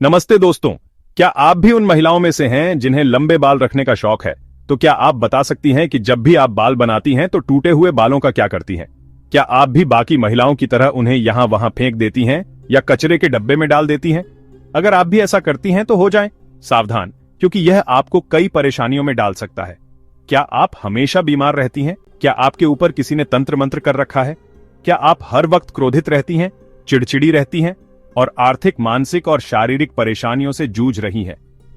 नमस्ते दोस्तों, क्या आप भी उन महिलाओं में से हैं जिन्हें लंबे बाल रखने का शौक है? तो क्या आप बता सकती हैं कि जब भी आप बाल बनाती हैं तो टूटे हुए बालों का क्या करती हैं? क्या आप भी बाकी महिलाओं की तरह उन्हें यहां वहां फेंक देती हैं या कचरे के डब्बे में डाल देती हैं? अगर आप भी ऐसा करती हैं तो हो जाएं सावधान, क्योंकि यह आपको कई परेशानियों में डाल सकता है। क्या आप हमेशा बीमार रहती हैं? क्या आपके ऊपर किसी ने तंत्र मंत्र कर रखा है? क्या आप हर वक्त क्रोधित रहती हैं, चिड़चिड़ी रहती हैं और आर्थिक, मानसिक और शारीरिक परेशानियों से जूझ रही हैं?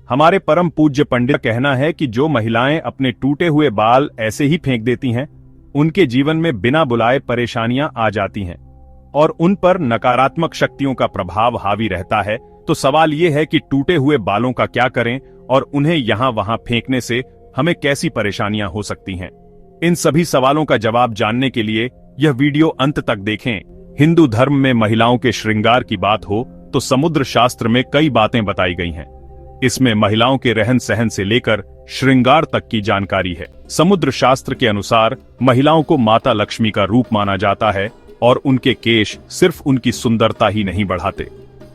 हमारे परम पूज्य पंडित का कहना है कि जो महिलाएं अपने टूटे हुए बाल ऐसे ही फेंक देती हैं, उनके जीवन में बिना बुलाए परेशानियां आ जाती हैं और उन पर नकारात्मक शक्तियों का प्रभाव हावी रहता है। तो सवाल यह है कि टूटे हुए बालों का क्या करें और उन्हें यहां वहां फेंकने से हमें कैसी परेशानियां हो सकती हैं? इन सभी सवालों का जवाब जानने के लिए यह वीडियो अंत तक देखें। हिंदू धर्म में महिलाओं के श्रृंगार की बात हो तो समुद्र शास्त्र में कई बातें बताई गई हैं। इसमें महिलाओं के रहन सहन से लेकर श्रृंगार तक की जानकारी है। समुद्र शास्त्र के अनुसार महिलाओं को माता लक्ष्मी का रूप माना जाता है और उनके केश सिर्फ उनकी सुंदरता ही नहीं बढ़ाते,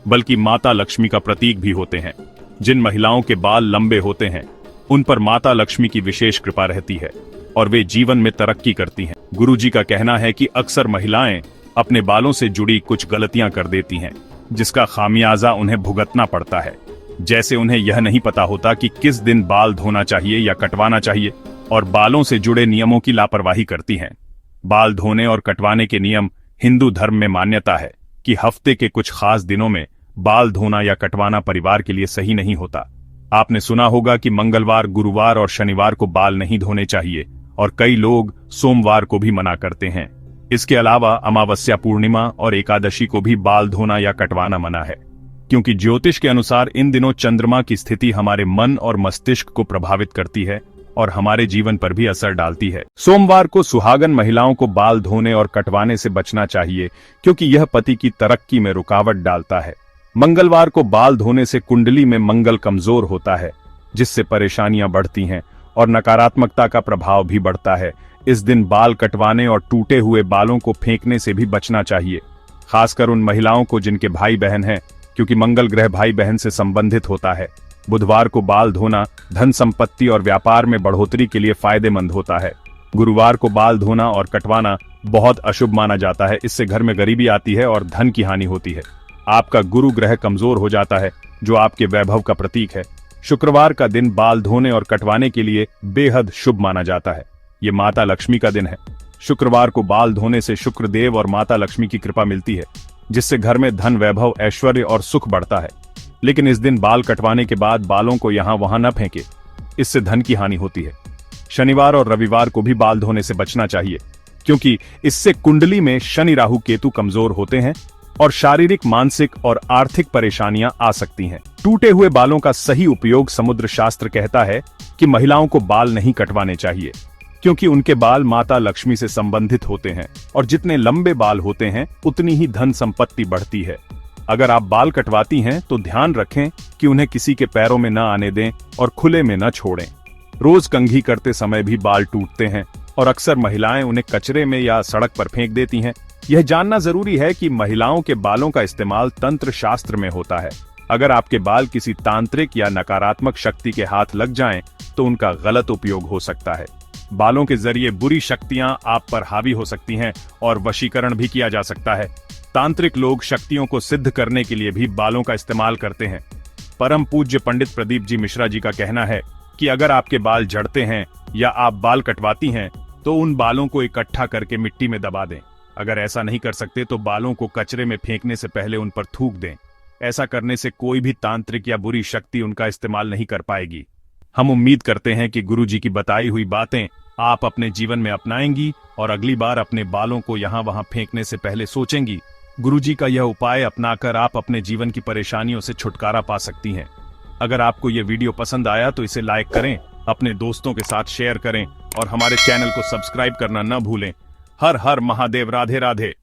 बल्कि माता लक्ष्मी का प्रतीक भी होते हैं। जिन महिलाओं के बाल लंबे होते हैं, उन पर माता लक्ष्मी की विशेष कृपा रहती है और वे जीवन में तरक्की करती हैं। गुरुजी का कहना है कि अक्सर महिलाएं अपने बालों से जुड़ी कुछ गलतियां कर देती हैं, जिसका खामियाजा उन्हें भुगतना पड़ता है। जैसे उन्हें यह नहीं पता होता कि किस दिन बाल धोना चाहिए या कटवाना चाहिए, और बालों से जुड़े नियमों की लापरवाही करती हैं। बाल धोने और कटवाने के नियम हिंदू धर्म में मान्यता है कि हफ्ते के कुछ खास दिनों में बाल धोना या कटवाना परिवार के लिए सही नहीं होता। आपने सुना होगा कि मंगलवार, गुरुवार और शनिवार को बाल नहीं धोने चाहिए, और कई लोग सोमवार को भी मना करते हैं। इसके अलावा अमावस्या, पूर्णिमा और एकादशी को भी बाल धोना या कटवाना मना है, क्योंकि ज्योतिष के अनुसार इन दिनों चंद्रमा की स्थिति हमारे मन और मस्तिष्क को प्रभावित करती है और हमारे जीवन पर भी असर डालती है। सोमवार को सुहागन महिलाओं को बाल धोने और कटवाने से बचना चाहिए, क्योंकि यह पति की तरक्की में रुकावट डालता है। मंगलवार को बाल धोने से कुंडली में मंगल कमजोर होता है, जिससे परेशानियां बढ़ती हैं और नकारात्मकता का प्रभाव भी बढ़ता है। इस दिन बाल कटवाने और टूटे हुए बालों को फेंकने से भी बचना चाहिए, खासकर उन महिलाओं को जिनके भाई बहन हैं, क्योंकि मंगल ग्रह भाई बहन से संबंधित होता है। बुधवार को बाल धोना धन संपत्ति और व्यापार में बढ़ोतरी के लिए फायदेमंद होता है। गुरुवार को बाल धोना और कटवाना बहुत अशुभ माना जाता है। इससे घर में गरीबी आती है और धन की हानि होती है। आपका गुरु ग्रह कमजोर हो जाता है, जो आपके वैभव का प्रतीक है। शुक्रवार का दिन बाल धोने और कटवाने के लिए बेहद शुभ माना जाता है। ये माता लक्ष्मी का दिन है। शुक्रवार को बाल धोने से शुक्र देव और माता लक्ष्मी की कृपा मिलती है, जिससे घर में धन, वैभव, ऐश्वर्य और सुख बढ़ता है। लेकिन इस दिन बाल कटवाने के बाद बालों को यहां वहां न फेंके, इससे धन की हानि होती है। शनिवार और रविवार को भी बाल धोने से बचना चाहिए, क्योंकि इससे कुंडली में शनि, राहु, केतु कमजोर होते हैं और शारीरिक, मानसिक और आर्थिक परेशानियां आ सकती हैं। टूटे हुए बालों का सही उपयोग समुद्र शास्त्र कहता है कि महिलाओं को बाल नहीं कटवाने चाहिए, क्योंकि उनके बाल माता लक्ष्मी से संबंधित होते हैं और जितने लंबे बाल होते हैं उतनी ही धन संपत्ति बढ़ती है। अगर आप बाल कटवाती हैं तो ध्यान रखें कि उन्हें किसी के पैरों में न आने दें और खुले में न छोड़ें। रोज कंघी करते समय भी बाल टूटते हैं और अक्सर महिलाएं उन्हें कचरे में या सड़क पर फेंक देती हैं। यह जानना जरूरी है कि महिलाओं के बालों का इस्तेमाल तंत्र शास्त्र में होता है। अगर आपके बाल किसी तांत्रिक या नकारात्मक शक्ति के हाथ लग जाएं, तो उनका गलत उपयोग हो सकता है। बालों के जरिए बुरी शक्तियां आप पर हावी हो सकती हैं और वशीकरण भी किया जा सकता है। तांत्रिक लोग शक्तियों को सिद्ध करने के लिए भी बालों का इस्तेमाल करते हैं। परम पूज्य पंडित प्रदीप जी मिश्रा जी का कहना है कि अगर आपके बाल झड़ते हैं या आप बाल कटवाती हैं, तो उन बालों को इकट्ठा करके मिट्टी में दबा दें। अगर ऐसा नहीं कर सकते तो बालों को कचरे में फेंकने से पहले उन पर थूक दें। ऐसा करने से कोई भी तांत्रिक या बुरी शक्ति उनका इस्तेमाल नहीं कर पाएगी। हम उम्मीद करते हैं कि गुरुजी की बताई हुई बातें आप अपने जीवन में अपनाएंगी और अगली बार अपने बालों को यहां वहां फेंकने से पहले सोचेंगी। गुरुजी का यह उपाय अपनाकर आप अपने जीवन की परेशानियों से छुटकारा पा सकती हैं। अगर आपको यह वीडियो पसंद आया तो इसे लाइक करें, अपने दोस्तों के साथ शेयर करें और हमारे चैनल को सब्सक्राइब करना न भूलें। हर हर महादेव। राधे राधे।